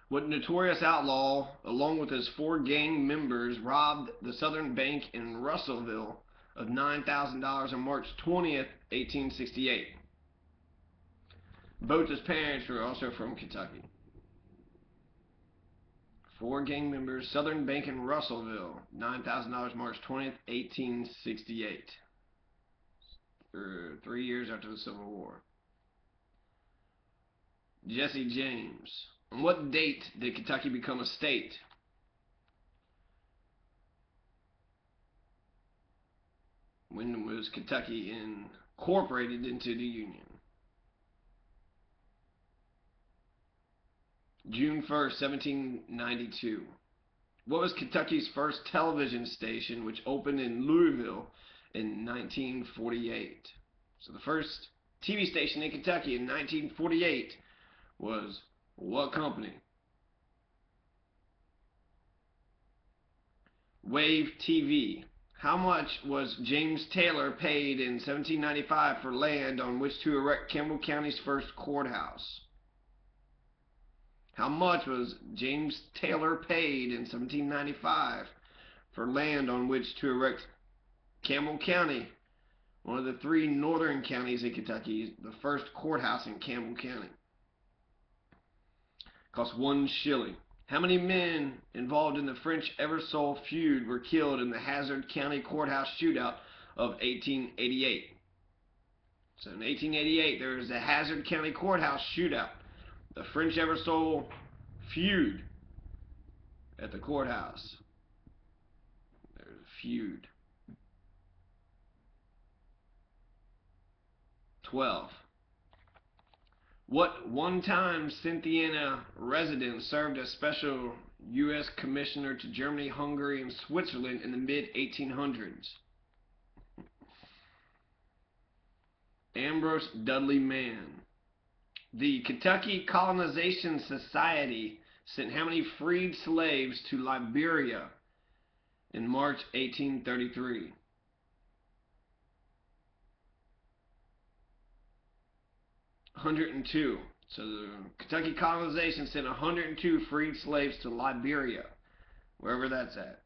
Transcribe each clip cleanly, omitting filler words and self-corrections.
What notorious outlaw, along with his four gang members, robbed the Southern Bank in Russellville of $9,000 on March 20th, 1868? Both his parents were also from Kentucky. Four gang members, Southern Bank in Russellville, $9,000 March 20th, 1868. 3 years after the Civil War. Jesse James. On what date did Kentucky become a state? When was Kentucky incorporated into the Union? June 1st, 1792. What was Kentucky's first television station, which opened in Louisville in 1948? So the first TV station in Kentucky in 1948 was what company? Wave TV. How much was James Taylor paid in 1795 for land on which to erect Campbell County's first courthouse? How much was James Taylor paid in 1795 for land on which to erect Campbell County, one of the three northern counties in Kentucky, the first courthouse in Campbell County? Cost 1 shilling. How many men involved in the French Eversole feud were killed in the Hazard County Courthouse shootout of 1888? So in 1888, there was the Hazard County Courthouse shootout. The French Eversole feud at the courthouse. There's a feud. 12. What one-time Cynthiana resident served as special U.S. Commissioner to Germany, Hungary, and Switzerland in the mid-1800s? Ambrose Dudley Mann. The Kentucky Colonization Society sent how many freed slaves to Liberia in March 1833? 102. So the Kentucky colonization sent 102 freed slaves to Liberia, wherever that's at.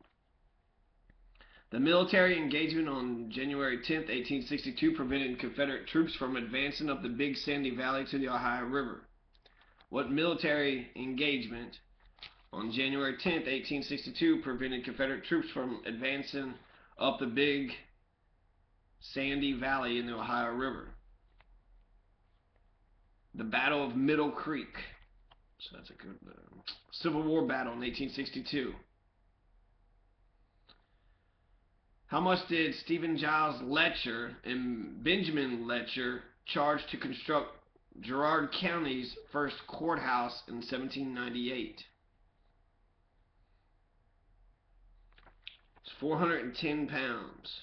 The military engagement on January 10th, 1862 prevented Confederate troops from advancing up the Big Sandy Valley to the Ohio River. What military engagement on January 10th, 1862 prevented Confederate troops from advancing up the Big Sandy Valley in the Ohio River? The Battle of Middle Creek. So that's a good Civil War battle in 1862. How much did Stephen Giles Letcher and Benjamin Letcher charge to construct Girard County's first courthouse in 1798? It's 410 pounds.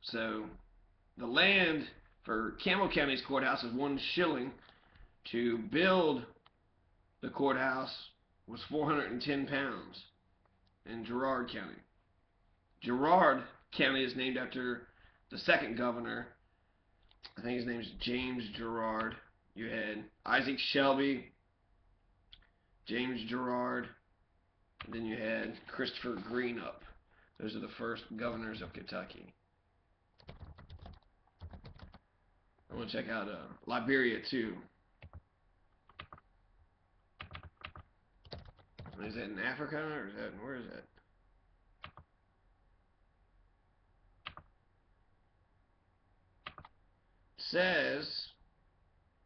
So the land for Campbell County's courthouse is 1 shilling. To build the courthouse was 410 pounds in Girard County. Girard County is named after the second governor. I think his name is James Girard. You had Isaac Shelby, James Girard, and then you had Christopher Greenup. Those are the first governors of Kentucky. I want to check out Liberia too. Is that in Africa or is that where is that? Says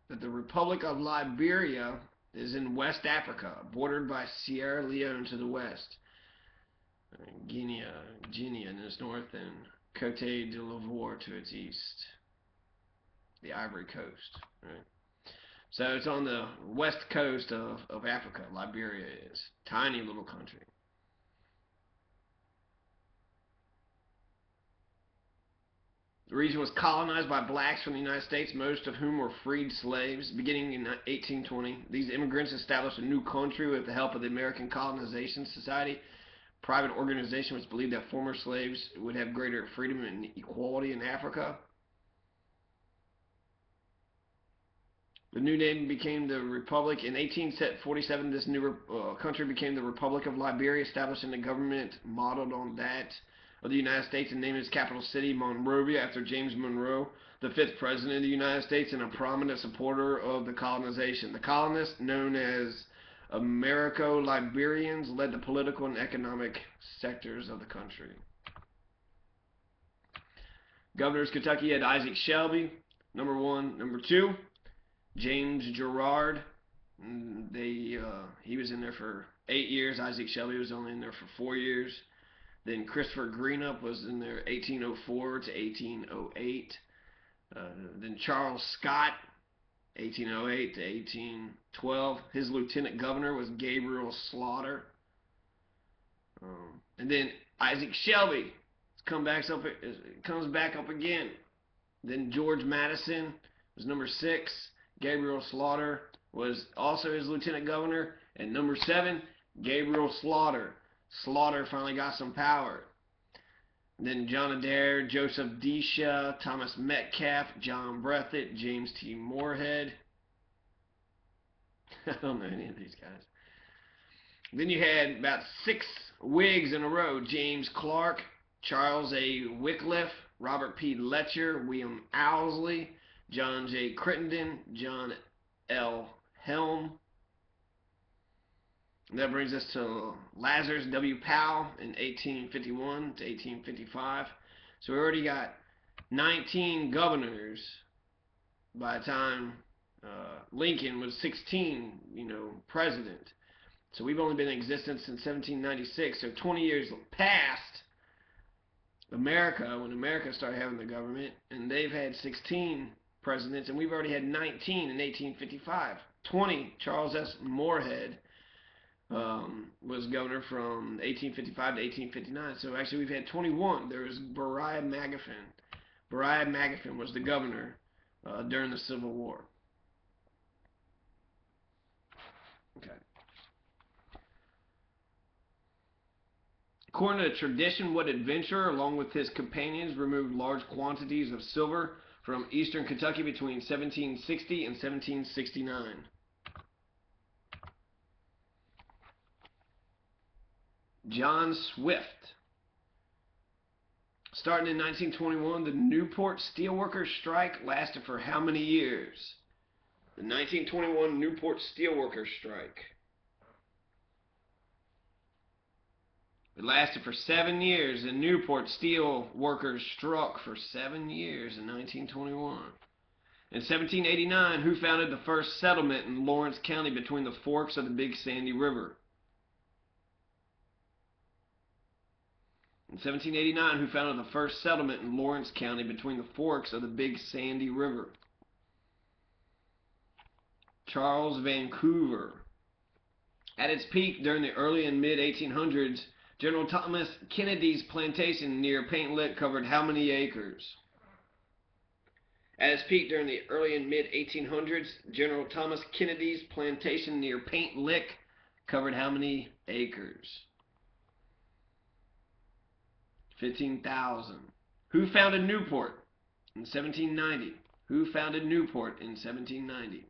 that the Republic of Liberia is in West Africa, bordered by Sierra Leone to the west, Guinea in its north, and Cote d'Ivoire to its east. The Ivory Coast, right? So it's on the west coast of Africa. Liberia is tiny little country. The region was colonized by blacks from the United States, most of whom were freed slaves. Beginning in 1820, these immigrants established a new country with the help of the American Colonization Society. Private organization was believed that former slaves would have greater freedom and equality in Africa. The new name became the Republic. In 1847, this new country became the Republic of Liberia, establishing a government modeled on that of the United States and named its capital city Monrovia after James Monroe, the fifth president of the United States and a prominent supporter of the colonization. The colonists, known as Americo-Liberians, led the political and economic sectors of the country. Governors of Kentucky had Isaac Shelby, number one. Number two, James Girard. He was in there for 8 years. Isaac Shelby was only in there for 4 years. Then Christopher Greenup was in there 1804 to 1808. Then Charles Scott, 1808 to 1812. His lieutenant governor was Gabriel Slaughter. And then Isaac Shelby comes back up again. Then George Madison was number 6. Gabriel Slaughter was also his lieutenant governor. And number 7, Gabriel Slaughter. Slaughter finally got some power. And then John Adair, Joseph Disha, Thomas Metcalf, John Breathitt, James T. Moorhead. I don't know any of these guys. Then you had about 6 Whigs in a row. James Clark, Charles A. Wycliffe, Robert P. Letcher, William Owsley, John J. Crittenden, John L. Helm. And that brings us to Lazarus W. Powell in 1851 to 1855. So we already got 19 governors by the time Lincoln was 16, president. So we've only been in existence since 1796. So 20 years past America, when America started having the government, and they've had 16 presidents, and we've already had 19 in 1855. 20, Charles S. Moorhead was governor from 1855 to 1859. So actually we've had 21. There was Beriah Magaffin. Beriah Magaffin was the governor during the Civil War. Okay. According to tradition, what adventurer, along with his companions, removed large quantities of silver from eastern Kentucky between 1760 and 1769? John Swift. Starting in 1921, the Newport Steelworkers strike lasted for how many years? The 1921 Newport Steelworkers strike. It lasted for 7 years. The Newport Steel Workers struck for 7 years in 1921. In 1789, who founded the first settlement in Lawrence County between the forks of the Big Sandy River? In 1789, who founded the first settlement in Lawrence County between the forks of the Big Sandy River? Charles Vancouver. At its peak during the early and mid-1800s, General Thomas Kennedy's plantation near Paint Lick covered how many acres? At its peak during the early and mid-1800s, General Thomas Kennedy's plantation near Paint Lick covered how many acres? 15,000. Who founded Newport in 1790? Who founded Newport in 1790?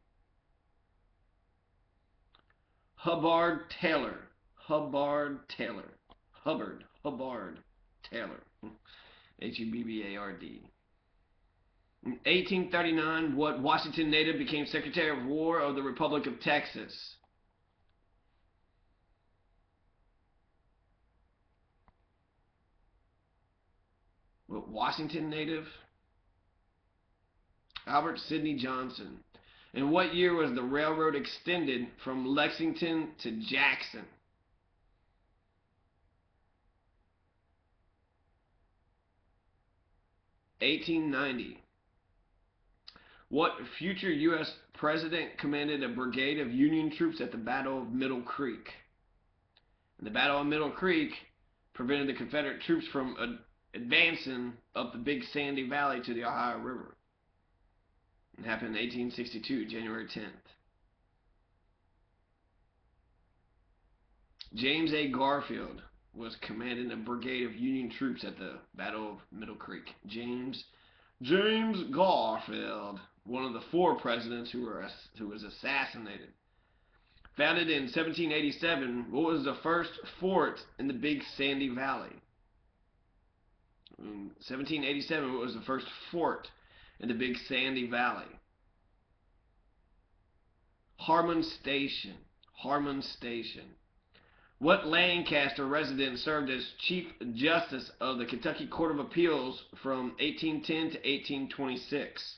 Hubbard Taylor. Hubbard Taylor. Hubbard Taylor. Hubbard. In 1839, what Washington native became Secretary of War of the Republic of Texas? What Washington native? Albert Sidney Johnson. In what year was the railroad extended from Lexington to Jackson? 1890. What future U.S. president commanded a brigade of Union troops at the Battle of Middle Creek? And the Battle of Middle Creek prevented the Confederate troops from advancing up the Big Sandy Valley to the Ohio River. It happened in 1862, January 10th. James A. Garfield was commanding a brigade of Union troops at the Battle of Middle Creek. James Garfield one of the 4 presidents who was assassinated. Founded in 1787, what was the first fort in the Big Sandy Valley? In 1787, what was the first fort in the Big Sandy Valley? Harmon Station. Harmon Station. What Lancaster resident served as Chief Justice of the Kentucky Court of Appeals from 1810 to 1826?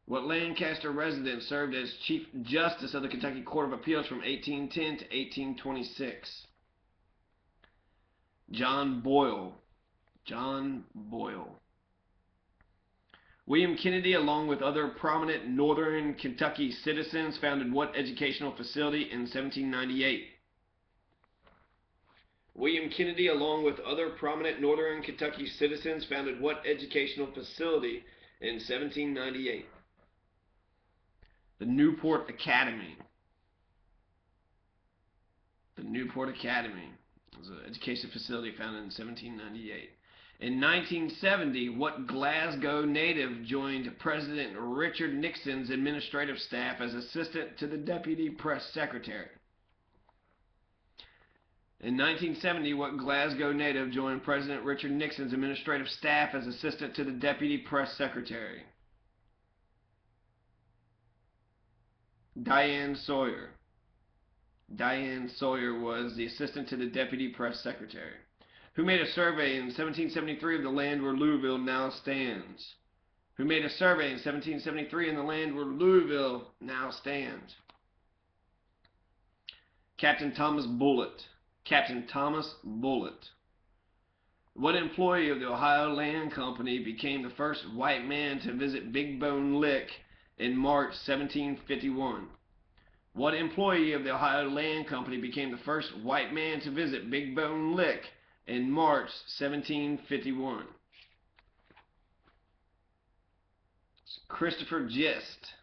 What Lancaster resident served as Chief Justice of the Kentucky Court of Appeals from 1810 to 1826? John Boyle. John Boyle. William Kennedy, along with other prominent northern Kentucky citizens, founded what educational facility in 1798? William Kennedy, along with other prominent northern Kentucky citizens, founded what educational facility in 1798? The Newport Academy. The Newport Academy was an education facility founded in 1798. In 1970, what Glasgow native joined President Richard Nixon's administrative staff as assistant to the Deputy Press Secretary? In 1970, what Glasgow native joined President Richard Nixon's administrative staff as assistant to the Deputy Press Secretary? Diane Sawyer. Diane Sawyer was the assistant to the Deputy Press Secretary. Who made a survey in 1773 of the land where Louisville now stands? Who made a survey in 1773 in the land where Louisville now stands? Captain Thomas Bullitt. Captain Thomas Bullitt. What employee of the Ohio Land Company became the first white man to visit Big Bone Lick in March 1751? What employee of the Ohio Land Company became the first white man to visit Big Bone Lick in March 1751? Christopher Gist.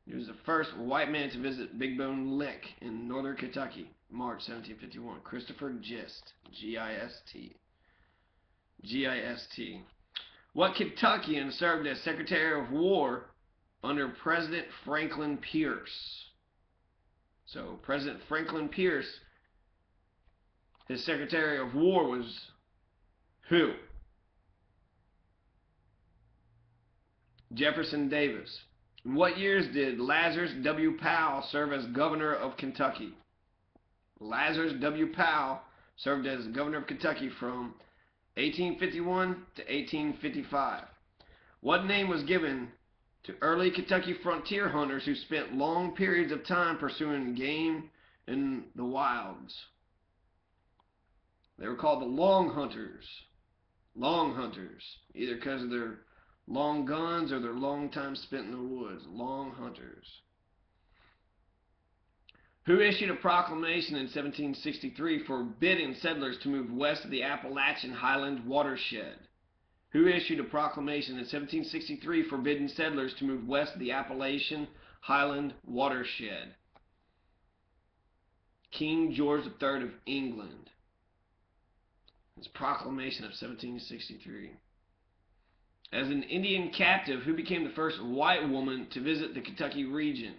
He was the first white man to visit Big Bone Lick in northern Kentucky, March 1751. Christopher Gist. G-I-S-T. G-I-S-T. What Kentuckian served as Secretary of War under President Franklin Pierce? So, President Franklin Pierce, his Secretary of War was who? Jefferson Davis. In what years did Lazarus W. Powell serve as governor of Kentucky? Lazarus W. Powell served as governor of Kentucky from 1851 to 1855. What name was given to early Kentucky frontier hunters who spent long periods of time pursuing game in the wilds? They were called the Long Hunters. Long Hunters. Either because of their long guns or their long time spent in the woods. Long Hunters. Who issued a proclamation in 1763 forbidding settlers to move west of the Appalachian Highland watershed? Who issued a proclamation in 1763 forbidding settlers to move west of the Appalachian Highland watershed? King George III of England. His proclamation of 1763. As an Indian captive, who became the first white woman to visit the Kentucky region?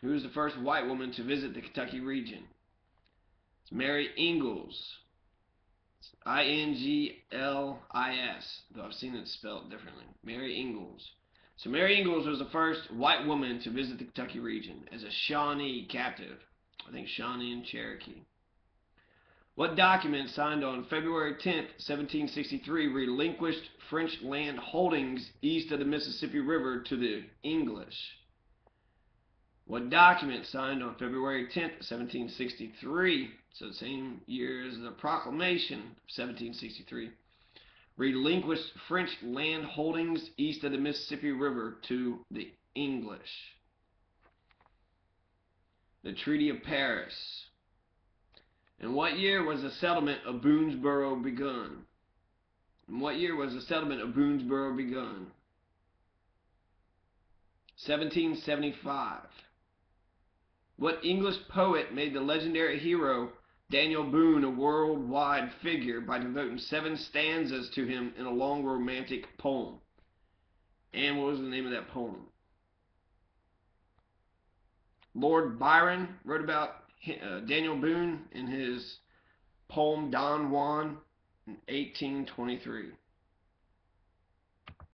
Who was the first white woman to visit the Kentucky region? It's Mary Ingalls. It's I-N-G-L-I-S, though I've seen it spelled differently. Mary Ingalls. So Mary Ingalls was the first white woman to visit the Kentucky region as a Shawnee captive. I think Shawnee and Cherokee. What document signed on February 10th, 1763 relinquished French land holdings east of the Mississippi River to the English? What document signed on February 10th, 1763, so the same year as the Proclamation of 1763, relinquished French land holdings east of the Mississippi River to the English? The Treaty of Paris. In what year was the settlement of Boonesboro begun? In what year was the settlement of Boonesboro begun? 1775. What English poet made the legendary hero Daniel Boone a worldwide figure by devoting 7 stanzas to him in a long romantic poem. And what was the name of that poem? Lord Byron wrote about Daniel Boone in his poem Don Juan in 1823.